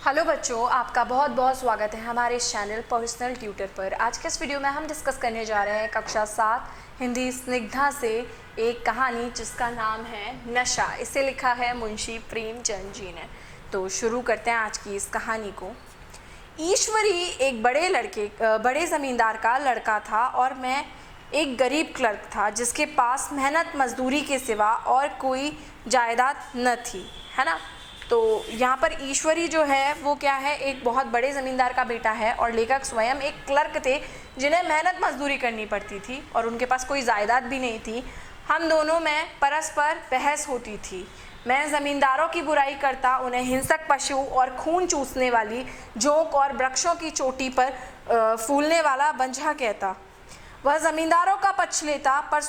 Hello बच्चों, आपका बहुत बहुत स्वागत है हमारे इस चैनल पर्सनल ट्यूटर पर। आज के इस वीडियो में हम डिस्कस करने जा रहे हैं कक्षा 7 हिंदी स्निग्धा से एक कहानी जिसका नाम है नशा। इसे लिखा है मुंशी प्रेमचंद जी ने। तो शुरू करते हैं आज की इस कहानी को। ईश्वरी एक बड़े ज़मींदार का लड़का था और मैं एक गरीब क्लर्क था जिसके पास मेहनत मजदूरी के सिवा और कोई जायदाद न थी, है ना। तो यहाँ पर ईश्वरी जो है वो क्या है, एक बहुत बड़े ज़मींदार का बेटा है और लेखक स्वयं एक क्लर्क थे जिन्हें मेहनत मजदूरी करनी पड़ती थी और उनके पास कोई जायदाद भी नहीं थी। हम दोनों में परस्पर बहस होती थी। मैं ज़मींदारों की बुराई करता, उन्हें हिंसक पशु और खून चूसने वाली जोंक और वृक्षों की चोटी पर फूलने वाला बंझा कहता। वह ज़मींदारों का पक्ष लेता पर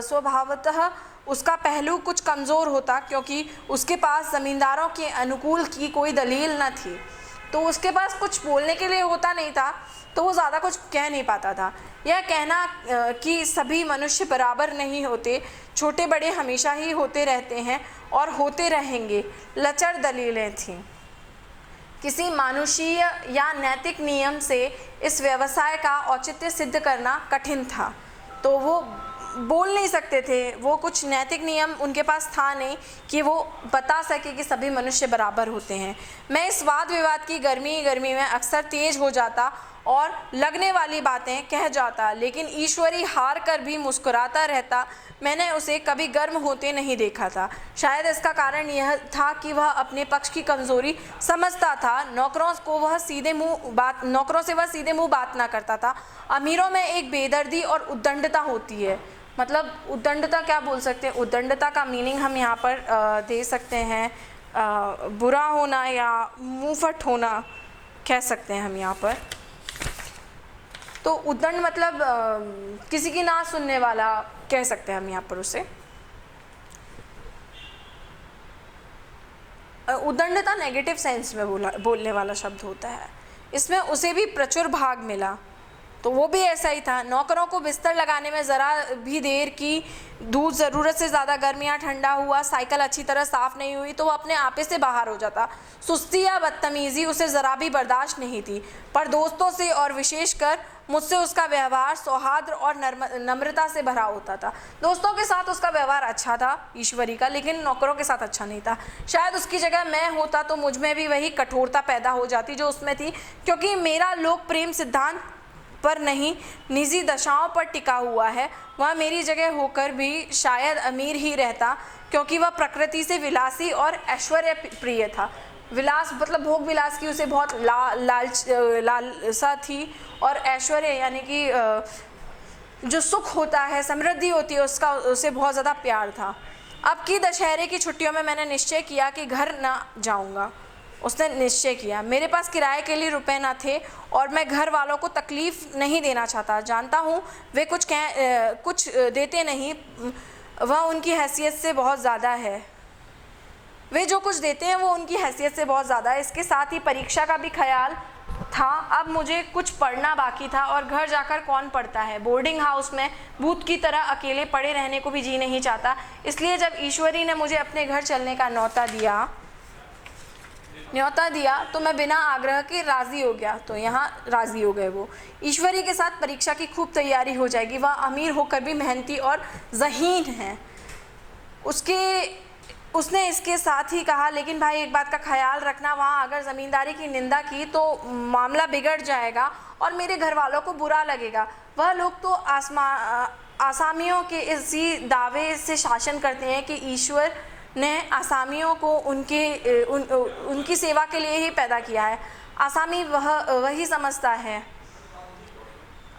स्वभावतः उसका पहलू कुछ कमज़ोर होता क्योंकि उसके पास ज़मींदारों के अनुकूल की कोई दलील न थी। तो उसके पास कुछ बोलने के लिए होता नहीं था, तो वो ज़्यादा कुछ कह नहीं पाता था। यह कहना कि सभी मनुष्य बराबर नहीं होते, छोटे बड़े हमेशा ही होते रहते हैं और होते रहेंगे, लचर दलीलें थीं। किसी मानुषीय या नैतिक नियम से इस व्यवसाय का औचित्य सिद्ध करना कठिन था, तो वो बोल नहीं सकते थे। वो कुछ नैतिक नियम उनके पास था नहीं कि वो बता सके कि सभी मनुष्य बराबर होते हैं। मैं इस वाद विवाद की गर्मी में अक्सर तेज हो जाता और लगने वाली बातें कह जाता, लेकिन ईश्वरी हार कर भी मुस्कुराता रहता। मैंने उसे कभी गर्म होते नहीं देखा था। शायद इसका कारण यह था कि वह अपने पक्ष की कमज़ोरी समझता था। नौकरों से वह सीधे मुंह बात ना करता था। अमीरों में एक बेदर्दी और उद्दंडता होती है। मतलब उद्दंडता क्या बोल सकते हैं, उद्दंडता का मीनिंग हम यहाँ पर दे सकते हैं बुरा होना या मुंहफट होना कह सकते हैं हम यहाँ पर। तो उद्दंड मतलब किसी की ना सुनने वाला कह सकते हैं हम यहाँ पर उसे। उद्दंडता नेगेटिव सेंस में बोलने वाला शब्द होता है। इसमें उसे भी प्रचुर भाग मिला, तो वो भी ऐसा ही था। नौकरों को बिस्तर लगाने में ज़रा भी देर की, दूध ज़रूरत से ज़्यादा गर्म या ठंडा हुआ, साइकिल अच्छी तरह साफ़ नहीं हुई तो वो अपने आपे से बाहर हो जाता। सुस्ती या बदतमीज़ी उसे ज़रा भी बर्दाश्त नहीं थी, पर दोस्तों से और विशेषकर मुझसे उसका व्यवहार सौहार्द और नम्रता से भरा होता था। दोस्तों के साथ उसका व्यवहार अच्छा था ईश्वरी का, लेकिन नौकरों के साथ अच्छा नहीं था। शायद उसकी जगह मैं होता तो मुझ में भी वही कठोरता पैदा हो जाती जो उसमें थी, क्योंकि मेरा लोक प्रेम सिद्धांत पर नहीं, निजी दशाओं पर टिका हुआ है। वह मेरी जगह होकर भी शायद अमीर ही रहता, क्योंकि वह प्रकृति से विलासी और ऐश्वर्य प्रिय था। विलास मतलब भोग विलास की उसे बहुत लालसा थी, और ऐश्वर्य यानी कि जो सुख होता है, समृद्धि होती है, उसका उसे बहुत ज़्यादा प्यार था। अब की दशहरे की छुट्टियों में मैंने निश्चय किया कि घर ना जाऊंगा। उसने निश्चय किया। मेरे पास किराए के लिए रुपए ना थे और मैं घर वालों को तकलीफ़ नहीं देना चाहता। जानता हूँ वे कुछ देते नहीं, वह उनकी हैसियत से बहुत ज़्यादा है। वे जो कुछ देते हैं वो उनकी हैसियत से बहुत ज़्यादा है। इसके साथ ही परीक्षा का भी ख्याल था। अब मुझे कुछ पढ़ना बाकी था और घर जाकर कौन पढ़ता है। बोर्डिंग हाउस में भूत की तरह अकेले पड़े रहने को भी जी नहीं चाहता। इसलिए जब ईश्वरी ने मुझे अपने घर चलने का न्योता दिया तो मैं बिना आग्रह के राज़ी हो गया। तो यहाँ राज़ी हो गए वो। ईश्वरी के साथ परीक्षा की खूब तैयारी हो जाएगी। वह अमीर होकर भी मेहनती और ज़हीन है। उसने इसके साथ ही कहा, लेकिन भाई एक बात का ख्याल रखना, वहाँ अगर ज़मींदारी की निंदा की तो मामला बिगड़ जाएगा और मेरे घर वालों को बुरा लगेगा। वह लोग तो आसामियों के इसी दावे से शासन करते हैं कि ईश्वर ने आसामियों को उनकी सेवा के लिए ही पैदा किया है। आसामी वही समझता है।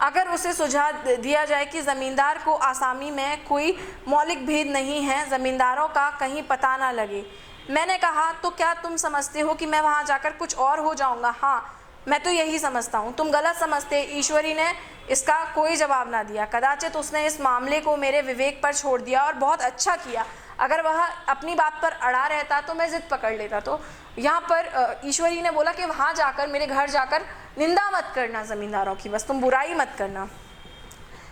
अगर उसे सुझाव दिया जाए कि ज़मींदार को आसामी में कोई मौलिक भेद नहीं है, ज़मींदारों का कहीं पता ना लगे। मैंने कहा, तो क्या तुम समझते हो कि मैं वहाँ जाकर कुछ और हो जाऊँगा? हाँ, मैं तो यही समझता हूँ। तुम गलत समझते। ईश्वरी ने इसका कोई जवाब ना दिया। कदाचित उसने इस मामले को मेरे विवेक पर छोड़ दिया और बहुत अच्छा किया। अगर वह अपनी बात पर अड़ा रहता तो मैं ज़िद पकड़ लेता। तो यहाँ पर ईश्वरी ने बोला कि वहाँ जाकर, मेरे घर जाकर निंदा मत करना ज़मींदारों की, बस तुम बुराई मत करना।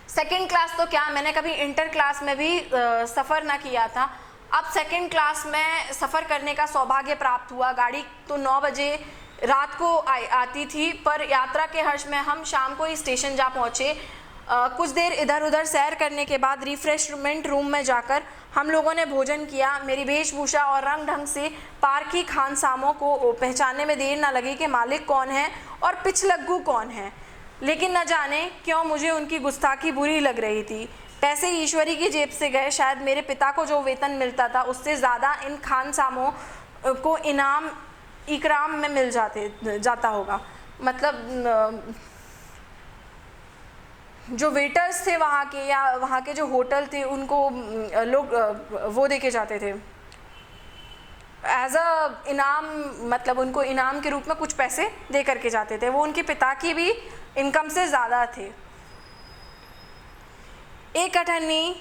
सेकंड क्लास तो क्या, मैंने कभी इंटर क्लास में भी सफ़र ना किया था। अब सेकंड क्लास में सफ़र करने का सौभाग्य प्राप्त हुआ। गाड़ी तो 9 बजे रात को आती थी, पर यात्रा के हर्ष में हम शाम को ही स्टेशन जा पहुँचे। कुछ देर इधर उधर सैर करने के बाद रिफ्रेशमेंट रूम में जाकर हम लोगों ने भोजन किया। मेरी वेशभूषा और रंग ढंग से पारखी खानसामों को पहचानने में देर न लगी कि मालिक कौन है और पिछलग्गू कौन है, लेकिन न जाने क्यों मुझे उनकी गुस्ताखी बुरी लग रही थी। पैसे ईश्वरी की जेब से गए, शायद मेरे पिता को जो वेतन मिलता था उससे ज़्यादा इन खानसामों को इकराम में मिल जाता होगा। मतलब जो वेटर्स थे वहाँ के या वहाँ के जो होटल थे उनको लोग वो दे के जाते थे एज अ इनाम, मतलब उनको इनाम के रूप में कुछ पैसे दे करके जाते थे। वो उनके पिता की भी इनकम से ज़्यादा थे। एक अठन्नी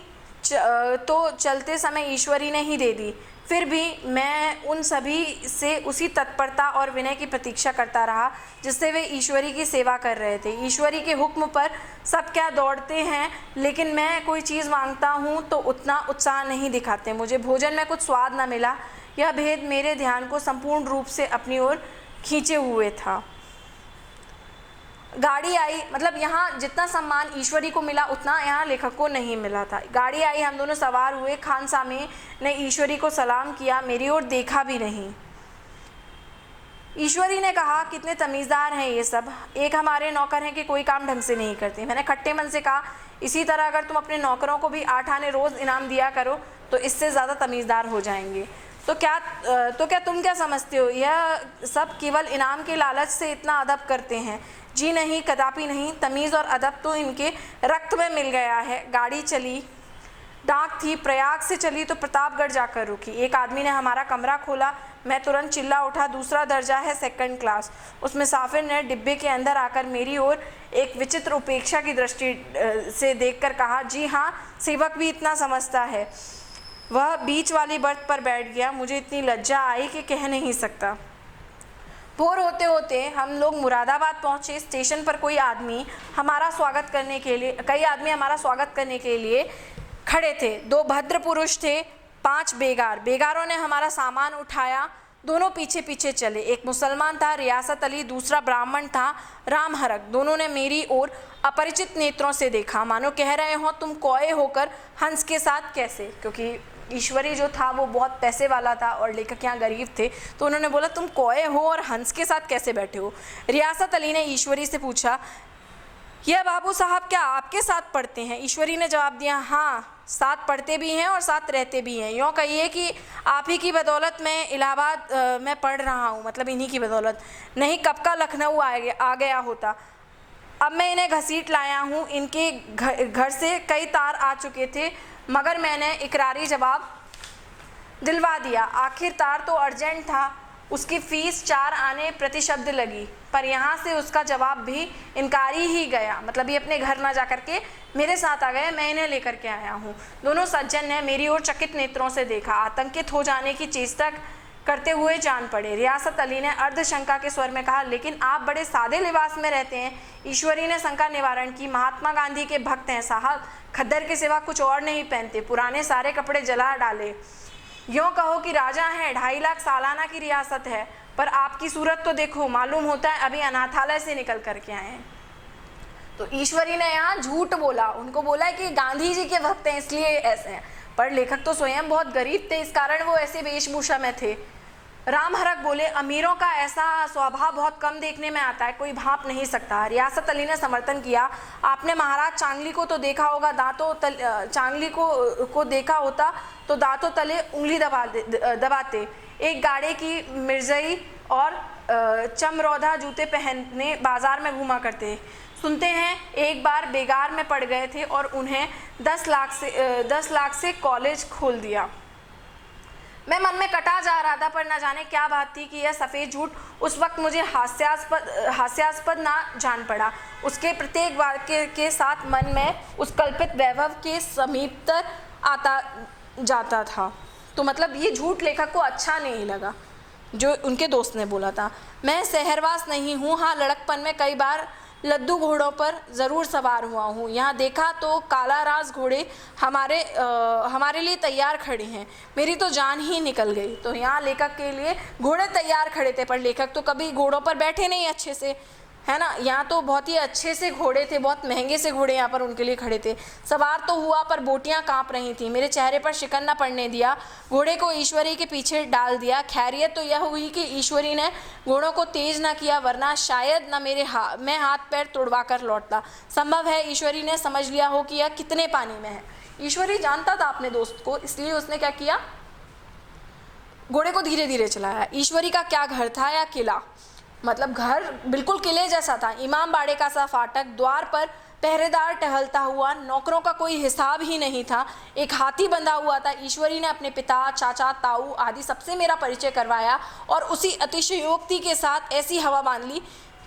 तो चलते समय ईश्वरी ने ही दे दी, फिर भी मैं उन सभी से उसी तत्परता और विनय की प्रतीक्षा करता रहा जिससे वे ईश्वरी की सेवा कर रहे थे। ईश्वरी के हुक्म पर सब क्या दौड़ते हैं, लेकिन मैं कोई चीज़ मांगता हूँ तो उतना उत्साह नहीं दिखाते। मुझे भोजन में कुछ स्वाद न मिला, यह भेद मेरे ध्यान को संपूर्ण रूप से अपनी ओर खींचे हुए था। गाड़ी आई, मतलब यहाँ जितना सम्मान ईश्वरी को मिला उतना यहाँ लेखक को नहीं मिला था। गाड़ी आई, हम दोनों सवार हुए। खानसामे ने ईश्वरी को सलाम किया, मेरी ओर देखा भी नहीं। ईश्वरी ने कहा, कितने तमीज़दार हैं ये सब, एक हमारे नौकर हैं कि कोई काम ढंग से नहीं करते। मैंने खट्टे मन से कहा, इसी तरह अगर तुम अपने नौकरों को भी 8 आने रोज़ इनाम दिया करो तो इससे ज़्यादा तमीज़दार हो जाएंगे। तो क्या तुम क्या समझते हो, यह सब केवल इनाम के लालच से इतना अदब करते हैं? जी नहीं, कदापि नहीं। तमीज़ और अदब तो इनके रक्त में मिल गया है। गाड़ी चली, डाक थी, प्रयाग से चली तो प्रतापगढ़ जाकर रुकी। एक आदमी ने हमारा कमरा खोला, मैं तुरंत चिल्ला उठा, दूसरा दर्जा है, 2nd क्लास। उस मुसाफिर ने डिब्बे के अंदर आकर मेरी ओर एक विचित्र उपेक्षा की दृष्टि से देखकर कहा, जी हाँ, सेवक भी इतना समझता है। वह बीच वाली बर्थ पर बैठ गया। मुझे इतनी लज्जा आई कि कह नहीं सकता। भोर होते होते हम लोग मुरादाबाद पहुँचे। स्टेशन पर कई आदमी हमारा स्वागत करने के लिए खड़े थे। 2 भद्र पुरुष थे, 5 बेगारों ने हमारा सामान उठाया। दोनों पीछे पीछे चले। एक मुसलमान था, रियासत अली, दूसरा ब्राह्मण था, राम हरक। दोनों ने मेरी ओर अपरिचित नेत्रों से देखा, मानो कह रहे हो, तुम कोए होकर हंस के साथ कैसे? क्योंकि ईश्वरी जो था वो बहुत पैसे वाला था और लेखक यहाँ गरीब थे, तो उन्होंने बोला, तुम कोए हो और हंस के साथ कैसे बैठे हो? रियासत अली ने ईश्वरी से पूछा, यह बाबू साहब क्या आपके साथ पढ़ते हैं? ईश्वरी ने जवाब दिया, हाँ, साथ पढ़ते भी हैं और साथ रहते भी हैं। यूँ कहिए कि आप ही की बदौलत मैं इलाहाबाद में पढ़ रहा हूँ, मतलब इन्हीं की बदौलत। नहीं, कब का लखनऊ आ गया होता। अब मैं इन्हें घसीट लाया हूँ। इनके घर से कई तार आ चुके थे, मगर मैंने इकरारी जवाब दिलवा दिया। आखिर तार तो अर्जेंट था। उसकी फ़ीस 4 आने प्रति शब्द लगी, पर यहाँ से उसका जवाब भी इनकारी ही गया। मतलब ये अपने घर ना जा कर के मेरे साथ आ गए, मैं इन्हें लेकर के आया हूँ। दोनों सज्जन ने मेरी ओर चकित नेत्रों से देखा, आतंकित हो जाने की चेष्टा करते हुए जान पड़े। रियासत अली ने अर्धशंका के स्वर में कहा, लेकिन आप बड़े सादे लिबास में रहते हैं। ईश्वरी ने शंका निवारण की, महात्मा गांधी के भक्त हैं साहब, खद्दर के सिवा कुछ और नहीं पहनते, पुराने सारे कपड़े जला डाले। यूँ कहो कि राजा हैं, 2.5 लाख सालाना की रियासत है, पर आपकी सूरत तो देखो, मालूम होता है अभी अनाथालय से निकल करके आए हैं। तो ईश्वरी ने यहाँ झूठ बोला, उनको बोला कि गांधी जी के भक्त हैं इसलिए ऐसे हैं, पर लेखक तो स्वयं बहुत गरीब थे, इस कारण वो ऐसे वेशभूषा में थे। राम हरक बोले, अमीरों का ऐसा स्वभाव बहुत कम देखने में आता है, कोई भाप नहीं सकता। रियासत अली ने समर्थन किया, आपने महाराज चांगली को तो देखा होगा, चांगली को देखा होता तो दांतों तले उंगली दबाते। एक गाड़े की मिर्जई और चमरौधा जूते पहनने बाजार में घूमा करते। सुनते हैं एक बार बेगार में पड़ गए थे और उन्हें 10 लाख से कॉलेज खोल दिया। मैं मन में कटा जा रहा था, पर न जाने क्या बात थी कि यह सफ़ेद झूठ उस वक्त मुझे हास्यास्पद ना जान पड़ा। उसके प्रत्येक वाक्य के साथ मन में उस कल्पित वैभव के समीपतर आता जाता था। तो मतलब ये झूठ लेखक को अच्छा नहीं लगा जो उनके दोस्त ने बोला था। मैं शहरवास नहीं हूँ, हाँ, लड़कपन में कई बार लद्दू घोड़ों पर ज़रूर सवार हुआ हूँ। यहाँ देखा तो काला राज घोड़े हमारे लिए तैयार खड़े हैं, मेरी तो जान ही निकल गई। तो यहाँ लेखक के लिए घोड़े तैयार खड़े थे, पर लेखक तो कभी घोड़ों पर बैठे नहीं अच्छे से, है ना। यहाँ तो बहुत ही अच्छे से घोड़े थे, बहुत महंगे से घोड़े यहाँ पर उनके लिए खड़े थे। सवार तो हुआ पर बोटियाँ काँप रही थी, मेरे चेहरे पर शिकन न पड़ने दिया, घोड़े को ईश्वरी के पीछे डाल दिया। खैरियत तो यह हुई कि ईश्वरी ने घोड़ों को तेज न किया, वरना शायद न मैं हाथ पैर तोड़वा कर लौटता। संभव है ईश्वरी ने समझ लिया हो कि यह कितने पानी में है। ईश्वरी जानता था अपने दोस्त को, इसलिए उसने क्या किया, घोड़े को धीरे धीरे चलाया। ईश्वरी का क्या घर था या किला, मतलब घर बिल्कुल किले जैसा था। इमाम बाड़े का सा फाटक, द्वार पर पहरेदार टहलता हुआ, नौकरों का कोई हिसाब ही नहीं था। एक हाथी बंधा हुआ था। ईश्वरी ने अपने पिता, चाचा, ताऊ आदि सबसे मेरा परिचय करवाया और उसी अतिशयोक्ति के साथ ऐसी हवा बांध ली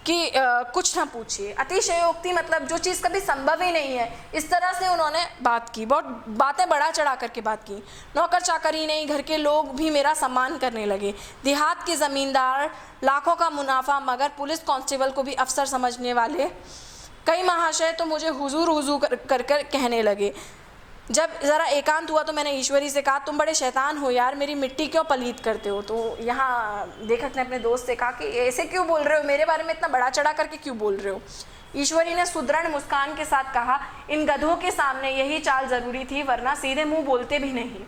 कि कुछ ना पूछिए। अतिशयोक्ति मतलब जो चीज़ कभी संभव ही नहीं है, इस तरह से उन्होंने बात की, बहुत बातें बढ़ा चढ़ा करके बात की। नौकर चाकर ही नहीं, घर के लोग भी मेरा सम्मान करने लगे। देहात के ज़मींदार, लाखों का मुनाफा, मगर पुलिस कांस्टेबल को भी अफसर समझने वाले कई महाशय तो मुझे हुजूर हुजूर कर कहने लगे। जब ज़रा एकांत हुआ तो मैंने ईश्वरी से कहा, तुम बड़े शैतान हो यार, मेरी मिट्टी क्यों पलीत करते हो। तो यहाँ लेखक ने अपने दोस्त से कहा कि ऐसे क्यों बोल रहे हो, मेरे बारे में इतना बड़ा चढ़ा करके क्यों बोल रहे हो। ईश्वरी ने सुदृढ़ मुस्कान के साथ कहा, इन गधों के सामने यही चाल ज़रूरी थी, वरना सीधे मुँह बोलते भी नहीं।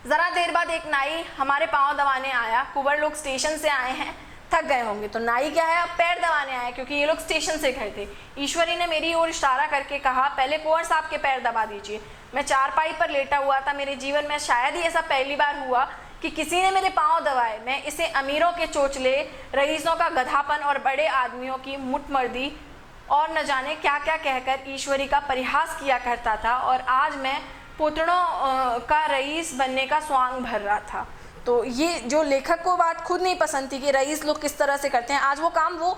ज़रा देर बाद एक नाई हमारे पाँव दबाने आया। कुंवर लोग स्टेशन से आए हैं, थक गए होंगे, तो नाई क्या है, अब पैर दबाने आए, क्योंकि ये लोग स्टेशन से गए थे। ईश्वरी ने मेरी ओर इशारा करके कहा, पहले कुंवर साहब के पैर दबा दीजिए। मैं चारपाई पर लेटा हुआ था। मेरे जीवन में शायद ही ऐसा पहली बार हुआ कि किसी ने मेरे पाँव दबाए। मैं इसे अमीरों के चोचले, रईसों का गधापन और बड़े आदमियों की मुठमर्दी और न जाने क्या क्या कहकर ईश्वरी का परिहास किया करता था, और आज मैं पुतड़ों का रईस बनने का स्वांग भर रहा था। तो ये जो लेखक को बात खुद नहीं पसंद थी कि रईस लोग किस तरह से करते हैं, आज वो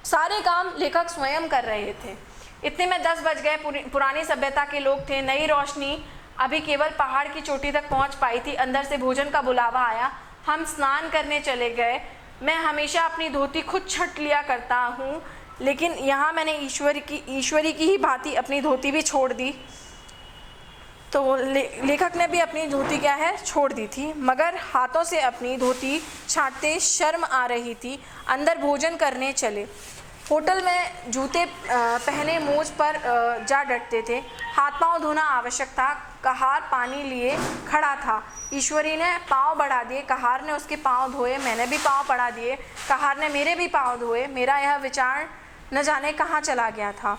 सारे काम लेखक स्वयं कर रहे थे। इतने में 10 बज गए। पुरानी सभ्यता के लोग थे। नई रोशनी अभी केवल पहाड़ की चोटी तक पहुंच पाई थी। अंदर से भोजन का बुलावा आया। हम स्नान करने चले गए। मैं हमेशा अपनी धोती खुद छट लिया करता हूँ, लेकिन यहाँ मैंने ईश्वरी की ही भांति अपनी धोती भी छोड़ दी। तो लेखक ने भी अपनी धोती क्या है, छोड़ दी थी, मगर हाथों से अपनी धोती छांटते शर्म आ रही थी। अंदर भोजन करने चले। होटल में जूते पहने मोज पर जा डटते थे। हाथ पांव धोना आवश्यक था। कहार पानी लिए खड़ा था। ईश्वरी ने पांव बढ़ा दिए, कहार ने उसके पांव धोए। मैंने भी पांव बढ़ा दिए, कहार ने मेरे भी पांव धोए। मेरा यह विचार न जाने कहाँ चला गया था।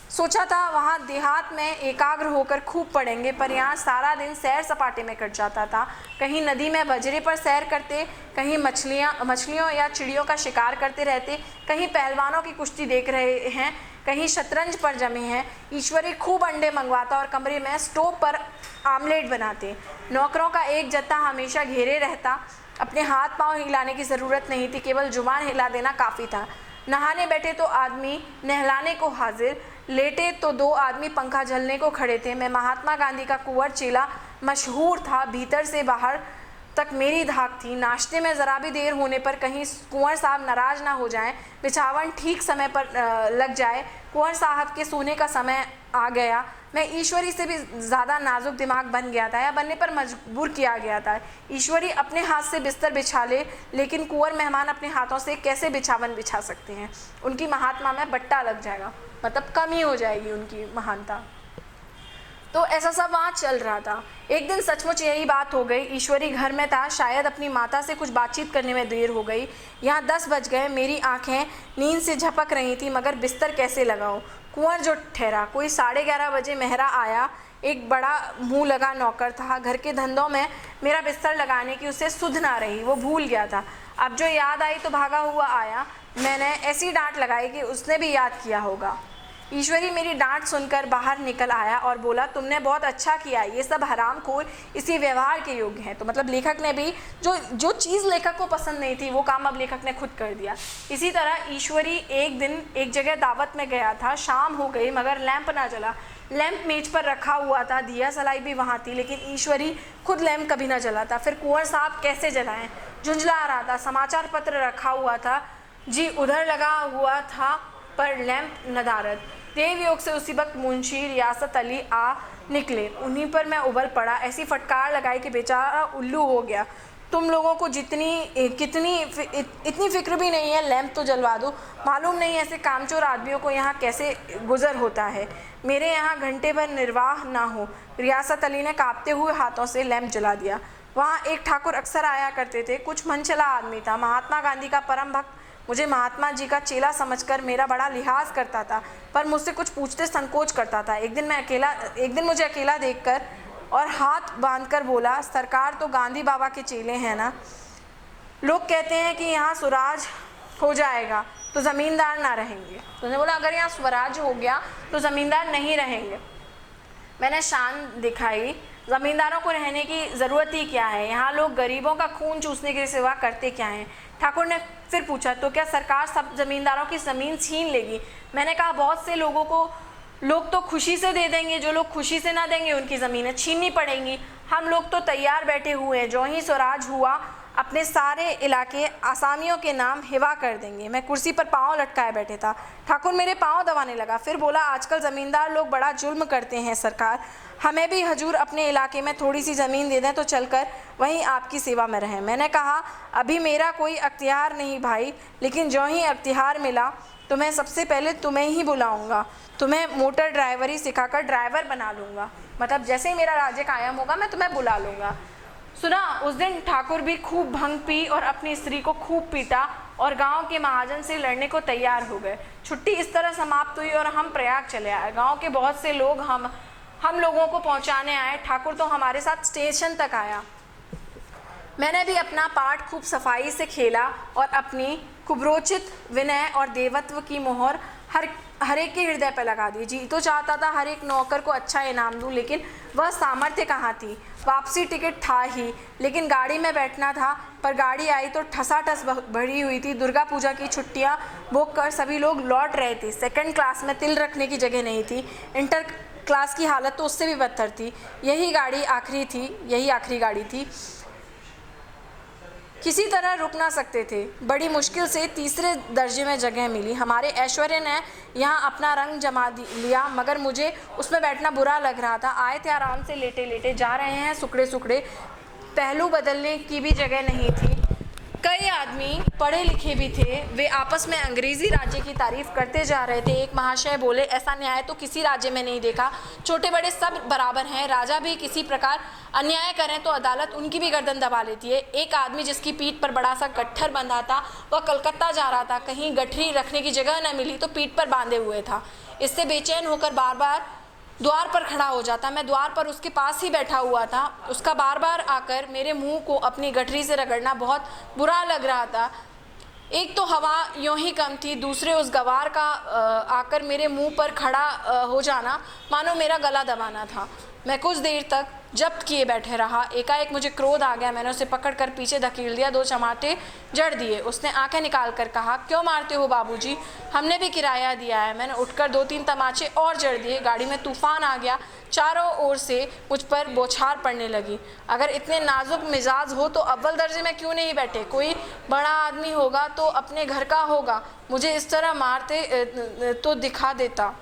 सोचा था वहाँ देहात में एकाग्र होकर खूब पढ़ेंगे, पर यहाँ सारा दिन सैर सपाटे में कट जाता था। कहीं नदी में बजरे पर सैर करते, कहीं मछलियों या चिड़ियों का शिकार करते रहते, कहीं पहलवानों की कुश्ती देख रहे हैं, कहीं शतरंज पर जमे हैं। ईश्वरी खूब अंडे मंगवाता और कमरे में स्टोव पर आमलेट बनाते। नौकरों का एक जत्था हमेशा घेरे रहता। अपने हाथ पाँव हिलाने की ज़रूरत नहीं थी, केवल जुबान हिला देना काफ़ी था। नहाने बैठे तो आदमी नहलाने को हाजिर, लेटे तो 2 आदमी पंखा झलने को खड़े थे। मैं महात्मा गांधी का कुंवर चेला मशहूर था। भीतर से बाहर तक मेरी धाक थी। नाश्ते में ज़रा भी देर होने पर कहीं कुंवर साहब नाराज़ ना हो जाएं, बिछावन ठीक समय पर लग जाए। कुंवर साहब के सोने का समय आ गया। मैं ईश्वरी से भी ज़्यादा नाजुक दिमाग बन गया था, या बनने पर मजबूर किया गया था। ईश्वरी अपने हाथ से बिस्तर बिछा ले, लेकिन कुंवर मेहमान अपने हाथों से कैसे बिछावन बिछा सकते हैं। उनकी महात्मा में बट्टा लग जाएगा, मतलब कमी हो जाएगी उनकी महानता। तो ऐसा सब वहाँ चल रहा था। एक दिन सचमुच यही बात हो गई। ईश्वरी घर में था, शायद अपनी माता से कुछ बातचीत करने में देर हो गई। यहाँ 10 बज गए। मेरी आंखें नींद से झपक रही थी, मगर बिस्तर कैसे लगाऊं। कुंवर जो ठहरा। कोई 11:30 बजे मेहरा आया। एक बड़ा मुँह लगा नौकर था। घर के धंधों में मेरा बिस्तर लगाने की उसे सुध ना रही, वो भूल गया था। अब जो याद आई तो भागा हुआ आया। मैंने ऐसी डांट लगाई कि उसने भी याद किया होगा। ईश्वरी मेरी डांट सुनकर बाहर निकल आया और बोला, तुमने बहुत अच्छा किया, ये सब हरामखोर इसी व्यवहार के योग्य हैं। तो मतलब लेखक ने भी जो चीज़ लेखक को पसंद नहीं थी वो काम अब लेखक ने खुद कर दिया। इसी तरह ईश्वरी एक दिन एक जगह दावत में गया था। शाम हो गई मगर लैंप ना जला। लैंप मेज पर रखा हुआ था, दिया सलाई भी वहाँ थी, लेकिन ईश्वरी खुद लैंप कभी ना जलाता। फिर कुंवर साहब कैसे जलाएं, झुंझला रहा था। समाचार पत्र रखा हुआ था जी उधर लगा हुआ था, पर लैंप नदारद। देव योग से उसी वक्त मुंशी रियासत अली आ निकले, उन्हीं पर मैं उबल पड़ा। ऐसी फटकार लगाई कि बेचारा उल्लू हो गया। तुम लोगों को इतनी फिक्र भी नहीं है, लैंप तो जलवा दो। मालूम नहीं ऐसे कामचोर आदमियों को यहाँ कैसे गुजर होता है। मेरे यहाँ घंटे भर निर्वाह ना हो। रियासत अली ने कांपते हुए हाथों से लैंप जला दिया। वहाँ एक ठाकुर अक्सर आया करते थे, कुछ मनचला आदमी था, महात्मा गांधी का परम भक्त। मुझे महात्मा जी का चेला समझकर मेरा बड़ा लिहाज करता था, पर मुझसे कुछ पूछते संकोच करता था। एक दिन मुझे अकेला देखकर और हाथ बांधकर बोला, सरकार तो गांधी बाबा के चेले हैं ना। लोग कहते हैं कि यहाँ स्वराज हो जाएगा तो ज़मींदार ना रहेंगे। तो उसने बोला, अगर यहाँ स्वराज हो गया तो ज़मींदार नहीं रहेंगे। मैंने शान दिखाई, ज़मींदारों को रहने की ज़रूरत ही क्या है, यहाँ लोग गरीबों का खून चूसने के सिवा करते क्या हैं। ठाकुर ने फिर पूछा, तो क्या सरकार सब ज़मींदारों की ज़मीन छीन लेगी। मैंने कहा, बहुत से लोग तो खुशी से दे देंगे, जो लोग खुशी से ना देंगे उनकी ज़मीनें छीननी पड़ेंगी। हम लोग तो तैयार बैठे हुए हैं, जो ही स्वराज हुआ अपने सारे इलाके आसामियों के नाम हिवा कर देंगे। मैं कुर्सी पर पाँव लटकाए बैठे था। ठाकुर मेरे पाँव दबाने लगा, फिर बोला, आजकल ज़मींदार लोग बड़ा जुल्म करते हैं सरकार। हमें भी हजूर अपने इलाके में थोड़ी सी ज़मीन दे दें तो चलकर वहीं आपकी सेवा में रहें। मैंने कहा, अभी मेरा कोई अख्तियार नहीं भाई, लेकिन जो ही अख्तियार मिला तो मैं सबसे पहले तुम्हें ही बुलाऊंगा, तुम्हें मोटर ड्राइवरी सिखाकर ड्राइवर बना लूँगा। मतलब जैसे ही मेरा राज्य कायम होगा मैं तुम्हें बुला लूँगा। सुना, उस दिन ठाकुर भी खूब भंग पी और अपनी स्त्री को खूब पीटा और गांव के महाजन से लड़ने को तैयार हो गए। छुट्टी इस तरह समाप्त हुई और हम प्रयाग चले आए। गांव के बहुत से लोग हम लोगों को पहुंचाने आए। ठाकुर तो हमारे साथ स्टेशन तक आया। मैंने भी अपना पाठ खूब सफाई से खेला और अपनी कुब्रोचित विनय और देवत्व की मोहर हर एक के हृदय पर लगा दी। जी तो चाहता था हर एक नौकर को अच्छा इनाम दूं, लेकिन वह सामर्थ्य कहाँ थी। वापसी टिकट था ही, लेकिन गाड़ी में बैठना था, पर गाड़ी आई तो ठसाठस भरी हुई थी। दुर्गा पूजा की छुट्टियां बुक कर सभी लोग लौट रहे थे। सेकंड क्लास में तिल रखने की जगह नहीं थी। इंटर क्लास की हालत तो उससे भी बदतर थी। यही आखिरी गाड़ी थी। किसी तरह रुक ना सकते थे। बड़ी मुश्किल से तीसरे दर्जे में जगह मिली। हमारे ऐश्वर्य ने यहाँ अपना रंग जमा लिया, मगर मुझे उसमें बैठना बुरा लग रहा था। आए थे आराम से, लेटे लेटे जा रहे हैं सुकड़े, पहलू बदलने की भी जगह नहीं थी। कई आदमी पढ़े लिखे भी थे, वे आपस में अंग्रेज़ी राज्य की तारीफ करते जा रहे थे। एक महाशय बोले, ऐसा न्याय तो किसी राज्य में नहीं देखा, छोटे बड़े सब बराबर हैं। राजा भी किसी प्रकार अन्याय करें तो अदालत उनकी भी गर्दन दबा लेती है। एक आदमी जिसकी पीठ पर बड़ा सा गट्ठर बंधा था, वह कलकत्ता जा रहा था। कहीं गठरी रखने की जगह न मिली तो पीठ पर बांधे हुए था। इससे बेचैन होकर बार बार द्वार पर खड़ा हो जाता। मैं द्वार पर उसके पास ही बैठा हुआ था। उसका बार बार आकर मेरे मुंह को अपनी गठरी से रगड़ना बहुत बुरा लग रहा था। एक तो हवा यूँ ही कम थी, दूसरे उस गवार का आकर मेरे मुंह पर खड़ा हो जाना मानो मेरा गला दबाना था। मैं कुछ देर तक जब्त किए बैठे रहा। एकाएक मुझे क्रोध आ गया। मैंने उसे पकड़कर पीछे धकेल दिया, 2 चमाटे जड़ दिए। उसने आंखें निकाल कर कहा, क्यों मारते हो बाबूजी, हमने भी किराया दिया है। मैंने उठकर 2-3 तमाचे और जड़ दिए। गाड़ी में तूफान आ गया। चारों ओर से मुझ पर बौछार पड़ने लगी। अगर इतने नाजुक मिजाज हो तो अव्वल दर्जे में क्यों नहीं बैठे। कोई बड़ा आदमी होगा तो अपने घर का होगा, मुझे इस तरह मारते तो दिखा देता।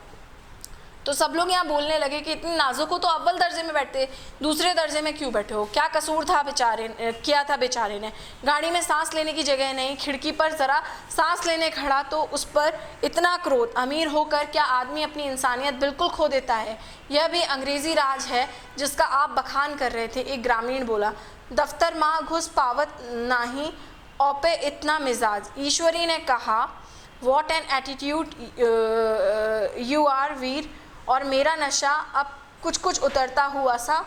तो सब लोग यहाँ बोलने लगे कि इतनी नाजुक हो तो अव्वल दर्जे में बैठते, दूसरे दर्जे में क्यों बैठे हो, क्या कसूर था किया था बेचारे ने। गाड़ी में सांस लेने की जगह नहीं, खिड़की पर ज़रा सांस लेने खड़ा तो उस पर इतना क्रोध। अमीर होकर क्या आदमी अपनी इंसानियत बिल्कुल खो देता है। यह भी अंग्रेज़ी राज है जिसका आप बखान कर रहे थे, एक ग्रामीण बोला। दफ्तर माँ घुस पावत नाही औपे इतना मिजाज। ईश्वरी ने कहा, what an attitude you are weird. और मेरा नशा अब कुछ उतरता हुआ सा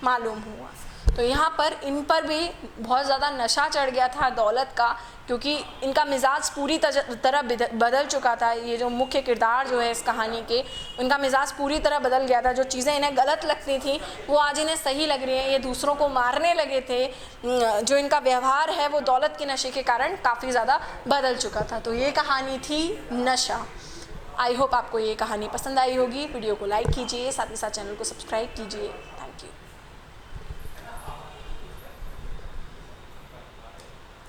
मालूम हुआ। तो यहाँ पर इन पर भी बहुत ज़्यादा नशा चढ़ गया था दौलत का, क्योंकि इनका मिजाज पूरी तरह बदल चुका था। ये जो मुख्य किरदार जो है इस कहानी के, उनका मिजाज पूरी तरह बदल गया था। जो चीज़ें इन्हें गलत लगती थी वो आज इन्हें सही लग रही हैं। ये दूसरों को मारने लगे थे। जो इनका व्यवहार है वो दौलत के नशे के कारण काफ़ी ज़्यादा बदल चुका था। तो ये कहानी थी नशा। आई होप आपको ये कहानी पसंद आई होगी। वीडियो को लाइक कीजिए, साथ ही साथ चैनल को सब्सक्राइब कीजिए।